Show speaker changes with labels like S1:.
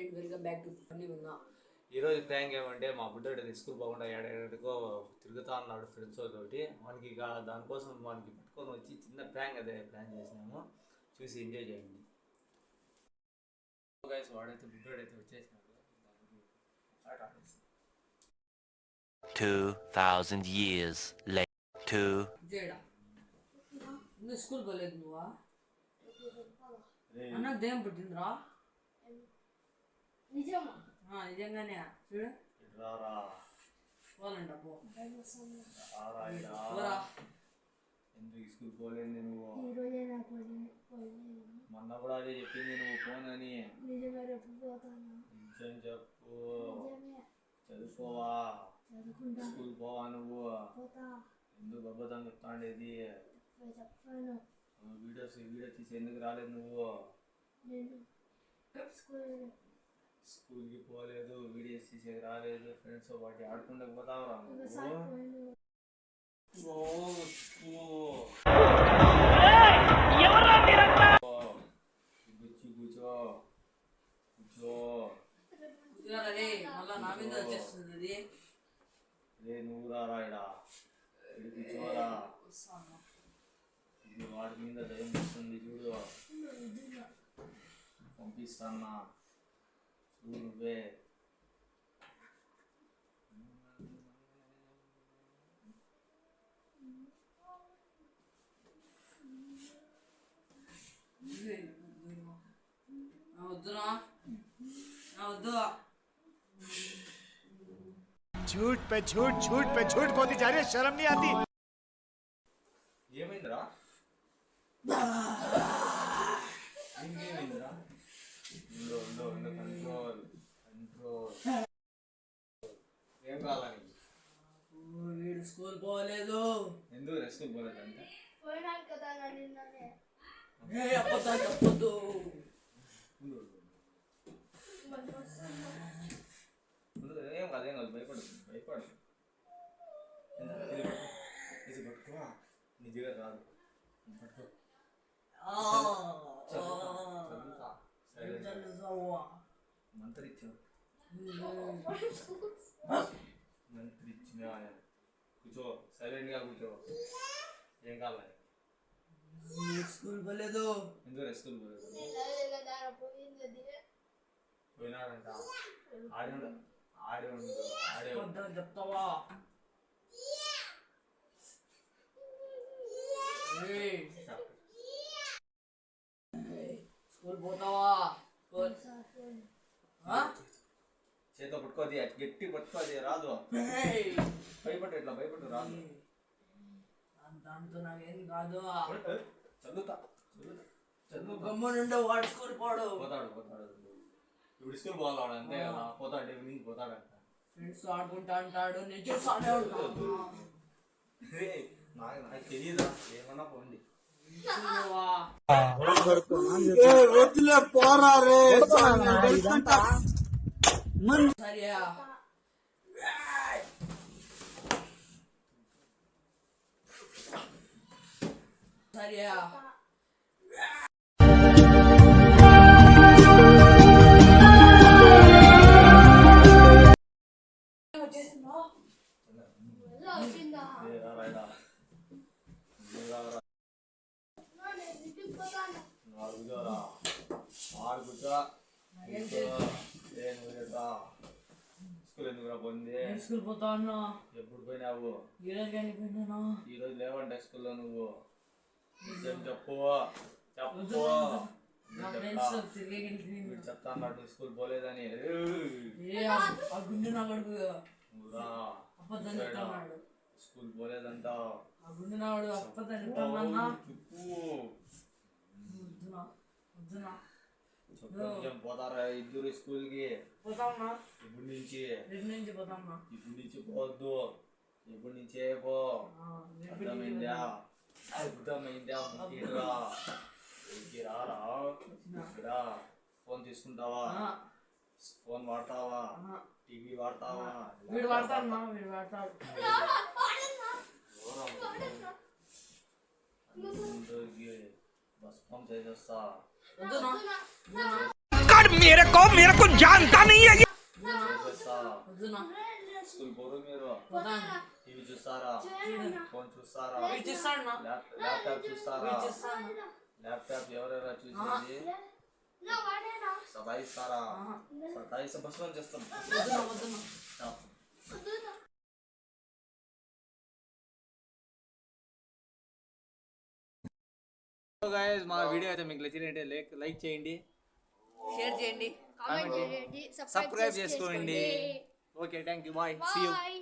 S1: And welcome back to funny విన్నా.
S2: ఈరోజు prank ఏమంటే మా బుడ్డోడు స్కూల్ బాగుండా ఏడాడికో తిరుగుతా ఉన్నాడు ఫ్రెండ్స్ తోటి. మనకి ఇక దానికోసం మనకి పట్టుకొని వచ్చి చిన్న ప్రాంక్ అదే ప్లాన్ చేసినాము, చూసి ఎంజాయ్ చేయండి. వాడైతే బుడ్డోడైతే వచ్చేసినాడు.
S3: 2000 years later.
S1: స్కూల్ పోలేదు నువ్వా? అన్నకు దేం పుట్టిందిరా? నిజంగానే చూడు పోవాలంట.
S2: ఎందుకు స్కూల్ పోలేదు నువ్వు? మొన్న కూడా అదే చెప్పింది నువ్వు ఫోన్ అని. నిజం చెప్పు, చదువుకోవా? స్కూల్ పోవా నువ్వు? ఎందుకు అబద్ధం చెప్తాండేది? వీడియో తీసి ఎందుకు రాలేదు నువ్వు? స్కూల్కి పోలేదు, వీడియోస్ తీసేది రాలేదు, ఫ్రెండ్స్ వాటి ఆడుకుంటూ పోతావురా నువ్వు? కూర్చో రే, నువ్వు రారా ఇడా కూర్చోరా. ఇది వాడి మీద దయం వస్తుంది చూడు, పంపిస్తానా చూడు నువ్వే.
S4: झूठ पे झूठ बोलती जा रही है, शर्म नहीं आती?
S2: ఏమైందిరా? ఇంకేమైందిరా? కంట్రోల్. ఏం కావాలని?
S1: వీడు స్కూల్ పోలేదు.
S2: ఎందుకు స్కూల్ పోలేదు అంటే?
S1: చెప్పొద్దు.
S2: ఏం కాదు, భయపడు. ఇది పట్టుకో, నిజంగా రాదు. పట్టుకో. మంత్రిచ్చిన కూర్చో, సైలెంట్గా కూర్చో. ఏం కావాలి?
S1: స్కూల్ పోలేదు.
S2: ఎందుకు స్కూల్ పోలేదు? పోయినాడంట. ఆడే
S1: చెప్తావా? స్కూల్ పోతావా?
S2: చేతో పట్టుకోది, గట్టి పట్టుకోది, రాదు. భయపడు రాదు.
S1: దాంతో నాకేం కాదు.
S2: చదువుతా
S1: గమ్మునుండే వాడు స్కూల్ పోతాడు.
S2: ఇప్పుడు స్కూల్ పోతాడు అంతే కదా, పోతాడు పోతాడంట.
S1: ఫ్రెండ్స్ ఆడుకుంటా అంటాడు, నేను చూస్తానే ఉంటాను.
S2: నాకు తెలియదా? ఏమన్నా పోండి.
S1: సరియా స్కూల్ పోతా అన్నా.
S2: ఎప్పుడు పోయినావు? ఈరోజు లేవంటే స్కూల్లో నువ్వు. చెప్పు చెప్తా అన్నట్టు స్కూల్ పోలేదని. స్కూల్ పోలేదంట. పోతారా ఇద్దరు స్కూల్ కి? ఇప్పుడు నుంచి పోవద్దు. ఇప్పుడు నుంచే పో. అర్థమైందా? రారా. ఫోన్ తీసుకుంటావా? ఫోన్ వాడతావా? టీవీ వాడతావా? బస్ పంప్ చేసేస్తా.
S1: వద్దునా
S2: స్కూల్ పోరు మీరు
S1: పోతాను
S2: టీవీ చూస్తారా ఫోన్ చూస్తారా
S1: వీడు చూస్తాడు నా
S2: ల్యాప్టాప్ చూస్తారా
S1: వీడు చూస్తాను
S2: ల్యాప్టాప్ ఎవరెవరు చూసేది సతాయిస్తారా సతాయిస్తే బస్సులో చేస్తాం
S1: వద్దునా
S2: గైస్ మా వీడియో అయితే మీకు నచ్చినట్టే లైక్ చేయండి
S1: షేర్ చేయండి
S5: కామెంట్ చేయండి
S2: సబ్స్క్రైబ్ చేసుకోండి okay thank you bye see you
S5: bye